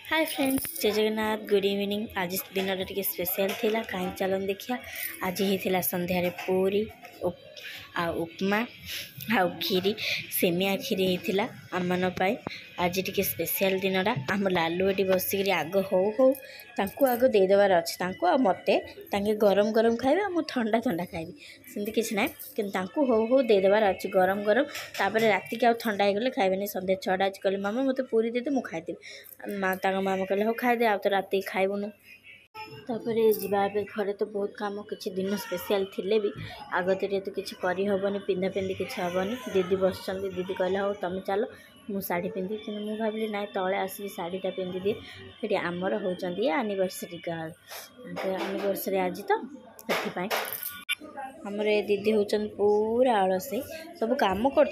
Hi friends जय Jagannath good evening. आज दिन टे स्पेशल थिला कहीं चलन देखिया। आज ही संध्यारे पूरी उपमा आ खीरी सेमिया खीरी होता आम मन आज टी स्पेशल दिनटा आम लालू ये बसिक आग हो तांकु आग देदेवार अच्छे मत गरम गरम खाइबे आ ठंडा ठंडा खाइबी सेमती किसी ना कि हो देदेवार अच्छे गरम गरम तापर राति के ठंडा हो गले खाइबे सन्ध्या 6टा आज कहले मामा मत पूरी देते मुझे खाइदेवी मामा कहले हो खाइदे आ तो राति खाइबुनु तापर जाए घरे तो बहुत कम किसी दिन स्पेशल थिले भी आगत तो किसी करहबनी पिंधा पिंधि किसी हेनी दीदी बस दीदी कहले हो तुम चलो मु शाढ़ी पिंधि कि मुझे भाविली ना तले आसिक शाढ़ीटा पिंधि दिए फिर आमर होती एनिवर्सरी गर्ल एनिवर्सरी आज तो से आमर ये दीदी होती पूरा अलसे सब कम कर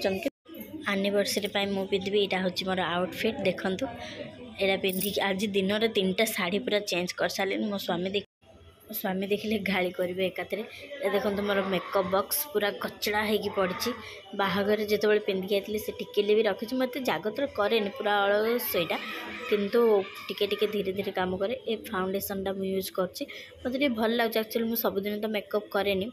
एनिवर्सरी मु पिंधि यहाँ हूँ मोर आउटफिट देखु एटा पिंधिक आज दिन में 3टा शाढ़ी पूरा चेंज कर सारे मो स्वामी देखिले गाड़ी करेंगे एकाथरे देखो मोर मेकअप बॉक्स पूरा कचड़ा होगी पड़ी बाहागर जिते पिंधिक आती से टिकेले भी रखी मत जगत करे पूरा अलसईटा किंतु टिके टिके धीरे धीरे काम करे ए फाउंडेशनटा मुझे यूज कर मत भल लगे एक्चुअली मुझे सबुदिन तो मेकअप कैनि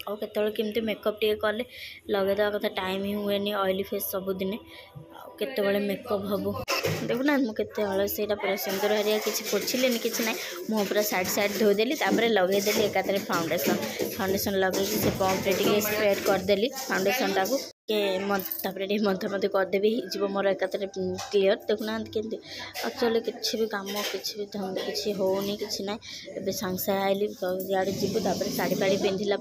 और केत मेकअप टे कले लगेदेवा कथा टाइम ही हुए ऑयली फेस सबुदिन केतबले मेकअप हम देखुना मुझे अलसईटा पूरा सुंदर हरिया किसी पोछिले किसी ना मुँह पूरा साइड धोदेली लगेदेली एकाथरे फाउंडेशन लगे से पंपे स्प्रेड करदेली फाउंडेशन टाक मत करदेवी मोर एकाथरे क्लीयर देखुना के एक्चुअली किसी भी कम किसी भी धंदा किसी होनी किसी ना ए सांगे सांगे आइली इे जीवु शाढ़ी फाड़ी पिंधिला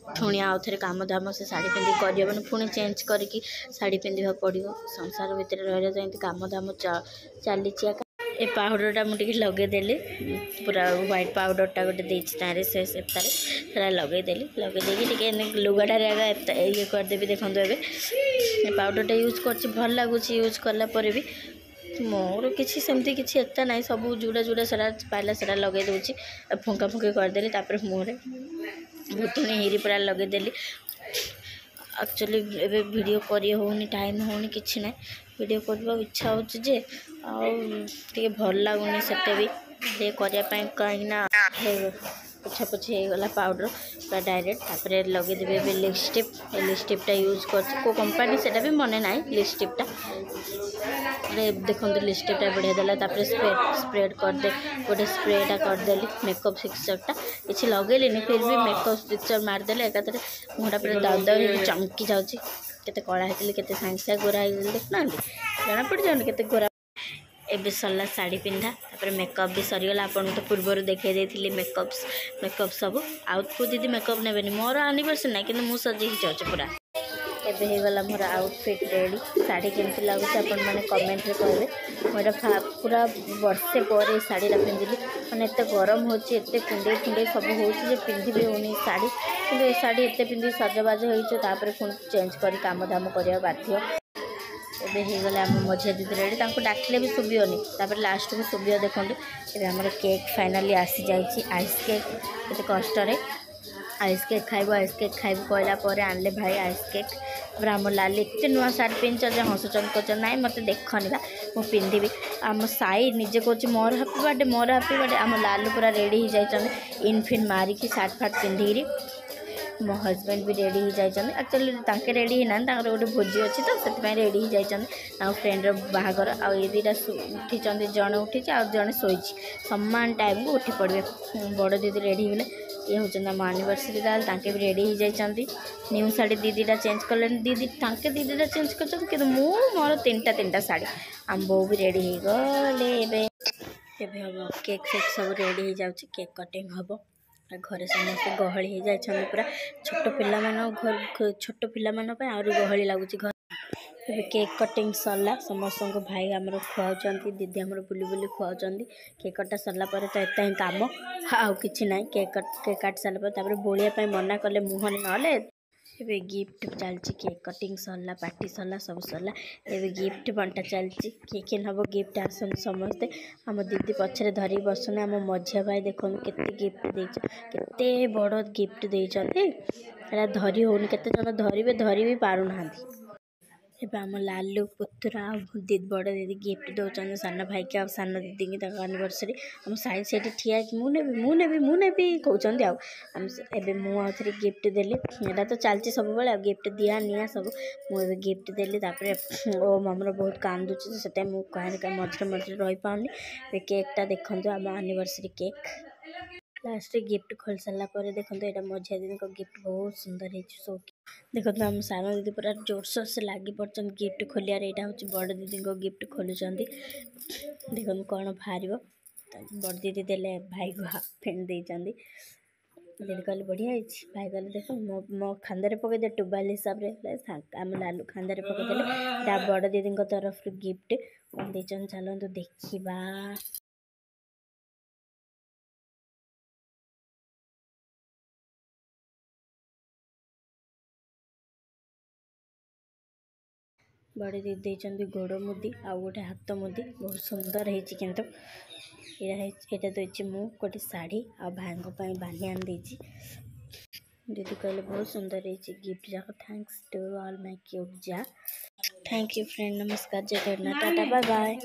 पुणी आउ थे कम धाम से शाढ़ी पिंधि कर पुणी चेंज करके शाढ़ी पिंधा पड़ो संसार भितर रही कम धाम चली ए पाउडरटा मुझे लगेदेली पूरा व्हाइट पाउडरटा गोटे देतारे से लगेदेली लुगाटार ये करदेवी देखो ए पाउडरटा यूज कर भल लगुच यूज कलापर भी मोर किसी सेमती किसी एता ना सब जुड़ा जुड़ा सारा पाइला सारा लगे दूची फुंका फुंकी करदेली मुहरे भुतुणी हिरी पूरा लगेदेली एक्चुअली एबे वीडियो करी होनी टाइम होनी किसी ना वीडियो करबा इच्छा होची जे आउ भल लगुनि सेते भी ये करने कहीं पोछा पोछी हो गला पाउडर पूरा डायरेक्ट तापर लगेदेवी लिपस्टिकटा यूज कर कंपानी से भी मन ना लिपस्टिकटा देखो लिपस्टिकटा बढ़िया देला स्प्रेड करदे गोटे स्प्रेटा करदेली मेकअप फिक्सरटा किसी लगेली फिर भी मेकअप फिक्सर मारदेले एकाथरे मुहटा पूरा दाउ दाउ चमकी जाऊँगी केते कला होती केते सांगे सांगे गोरा हो देखना जना पड़ जाए केते गोरा एबे सरला शाढ़ी पिंधा तापर मेकअप भी सरीगला आपन तो पूर्वर देखे देथिली मेकअप सब आउट दीदी मेकअप नेबेनी मोर एनिवर्सरी ना कि मु सजे ही जाऊँ पूरा एबे हो गला मोर आउटफिट रेडी शाढ़ी केमती लगुच आपण मैंने कमेंट रे कहबे मोर पूरा वर्षे पर शाढ़ीटा पिंधिली मैंने एत गरम होची एत कुंडे कुंडे सब होची पिंधि भी होनी शाढ़ी कि शाढ़ी एत पिंधि सजबाज होपर पुणी चेंज कर काम धाम करवा बाध्य एबे हो गला आम मझिया दीदी रेडी डाकिले भी शुभिनी तापर लास्ट को शुभ देखो ये आम केक फाइनाली आसी जाइए आइस केक केते कष्ट आइस केक खाइबू कहला आनले भाई आइस केक आम लाली एत नुआ साड़ी पिंध हसुचन कर ना मत देखनी बा मु पिंधि आम साई निजे कह मोर हैप्पी बर्थडे आम लालू पूरा रेडी हो जाइए इनफिन मारिकी सार्ट फाट पिंधिकी मो हजबैंड भी रेडी हो जाइए एक्चुअली तांके रेडी ही ना गोटे भोजी अच्छी तो से रेडी हो जाइए फ्रेंड बाहागर आ दीटा उठी जड़े उठी जड़े शोई सामान टाइम को उठी पड़े बड़ दीदी रेडी होले ये हूँ आम एनिवर्सरी गर्ल तांके भी रेडी हो जाइए न्यू शाढ़ी दीदीटा चेंज कले दीदी तांके दीदीटा चेंज कर मोर 3टा शाढ़ी आम बो भी रेडी हो गले हम केक फेक सब रेडी हो जाऊँगी केक कटिंग हम घरे समस्त गहली हो जाए पूरा छोट पिला आहुरी गहली लगुच घर केक कटिंग सरला समस्त भाई आमर खुआउंट दीदी आमर बुली बुली खुआउंट केक कटा सरला तो एत ही कम आउ कि ना केक काट सारापर बोलिया मना कले मुहर ना एबे गिफ्ट चलती केक कटिंग सरला पार्टी सरला सब सरला एबे गिफ्ट बंटा चलती किए हम गिफ्ट आसन समस्ते आम दीदी पछरे धरी बसने आम मझिया भाई देखो केते गिफ्ट केते बड़ गिफ्ट देते धरी होनी केते जन धरी भी पारना ଏବେ ଆମ ଲାଲୁ ପୁତୁରା ଆଉ ବଡ଼ ଦିଦି ଗିଫ୍ଟ ଦେଉଛନ୍ତି ସାନ ଭାଇକି ଆଉ ସାନ ଦିଦିକି ତାଙ୍କ ଆନିଭର୍ସରୀ। ଆମ ସାଇଡ଼୍ ସେଇଠି ଠିଆ ହେଇକି ମୁଁ ନେବି କହୁଛନ୍ତି। ଆଉ ଏବେ ମୁଁ ଆଉ ଥରେ ଗିଫ୍ଟ ଦେଲି। ଏଇଟା ତ ଚାଲିଛି ସବୁବେଳେ ଆଉ ଗିଫ୍ଟ ଦିଆ ନିଆ ସବୁ। ମୁଁ ଏବେ ଗିଫ୍ଟ ଦେଲି। ତାପରେ ଓ ଆମର ବହୁତ କାନ୍ଦୁଛି ସେଥିପାଇଁ ମୁଁ ମଝିରେ ମଝିରେ ରହିପାରୁନି। ଏ କେକ୍ଟା ଦେଖନ୍ତୁ ଆମ ଆନିଭର୍ସରୀ କେକ୍। ଲାଷ୍ଟରେ ଗିଫ୍ଟ ଖୋଲି ସାରିଲା ପରେ ଦେଖନ୍ତୁ ଏଇଟା ମଝିଆ ଦିଦିଙ୍କ ଗିଫ୍ଟ ବହୁତ ସୁନ୍ଦର ହେଇଛି ସବୁ। ଦେଖନ୍ତୁ ଆମ ସାନ ଦିଦି ପୁରା ଜୋରସୋରସେ ଲାଗି ପଡ଼ିଛନ୍ତି ଗିଫ୍ଟ ଖୋଲିବାରେ। ଏଇଟା ହେଉଛି ବଡ଼ ଦିଦିଙ୍କ ଗିଫ୍ଟ ଖୋଲୁଛନ୍ତି। ଦେଖନ୍ତୁ କ'ଣ ବାହାରିବ। ବଡ଼ ଦିଦି ଦେଲେ ଭାଇକୁ ହାଫ୍ ପ୍ୟାଣ୍ଟ ଦେଇଛନ୍ତି। ଦିଦି କହିଲେ ବଢ଼ିଆ ହେଇଛି। ଭାଇ କହିଲେ ଦେଖ ମୋ ଖାନ୍ଦାରେ ପକାଇଦେ ଟୁବାଲ ହିସାବରେ। ଆମ ଲାଲୁ ଖାନ୍ଦାରେ ପକାଇଦେଲେ। ଏଇଟା ବଡ଼ ଦିଦିଙ୍କ ତରଫରୁ ଗିଫ୍ଟ ଦେଇଛନ୍ତି। ଚାଲନ୍ତୁ ଦେଖିବା। ବଡ଼ ଦିଦି ଦେଇଛନ୍ତି ଗୋଡ଼ ମୁଦି ଆଉ ଗୋଟେ ହାତ ମୁଦି। ବହୁତ ସୁନ୍ଦର ହେଇଛି କିନ୍ତୁ ଏଇଟା ଦେଇଛି ମୁଁ ଗୋଟେ ଶାଢ଼ୀ ଆଉ ଭାଇଙ୍କ ପାଇଁ ବାନିଆନ ଦେଇଛି। ଦିଦି କହିଲେ ବହୁତ ସୁନ୍ଦର ହେଇଛି ଗିଫ୍ଟ ଯାକ। Thanks to all my cute ଯା। Thank you friend. ନମସ୍କାର, ଜୟ ଜଗନ୍ନାଥ, ଟାଟା, ବାଏ ବାଏ।